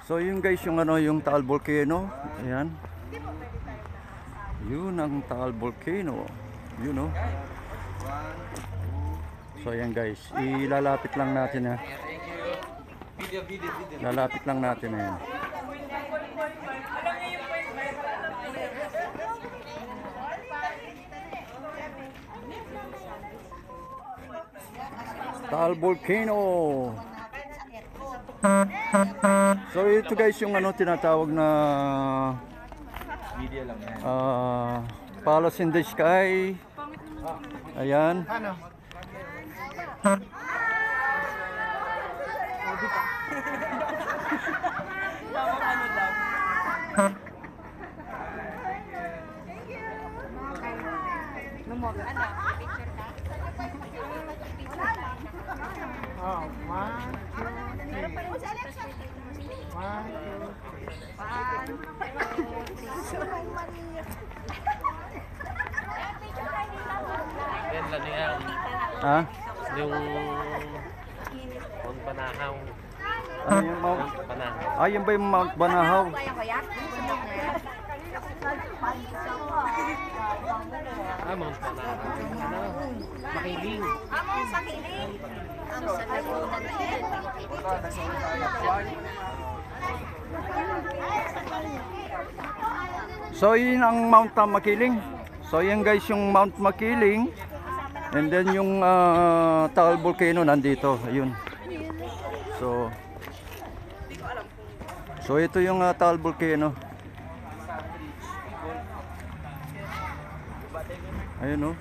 So yun guys, yung ano, yung Taal Volcano. Ayan. Yun ang Taal Volcano. Yun, oh. So ayan guys, ilalapit lang natin ha. Lalapit lang natin ayan. Taal Volcano. So ito guys yung ano tinatawag na Palace in the Sky. Ayan. Yan lang yan. Ha? Yung Mount Banahaw. Ano yung Mount? Banahaw. Ah, yun ba yung Mount Banahaw? Mount Banahaw. Ano? Makiling. Sa Laguna na yan. So yun ang Mount Makiling. So yan guys yung Mount Makiling. And then yung Taal Volcano nandito. Ayun. So ito yung Taal Volcano. Ayun, oh.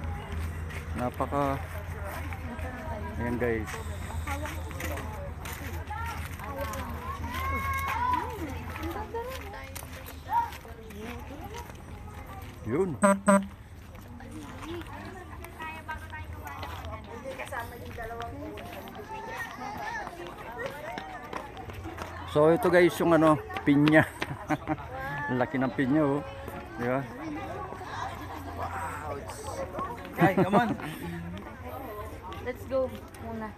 Ayan guys. Yun. So ito guys yung ano, pinya. Laki ng pinya, oh. Di ba? Guys, come on. Let's go muna.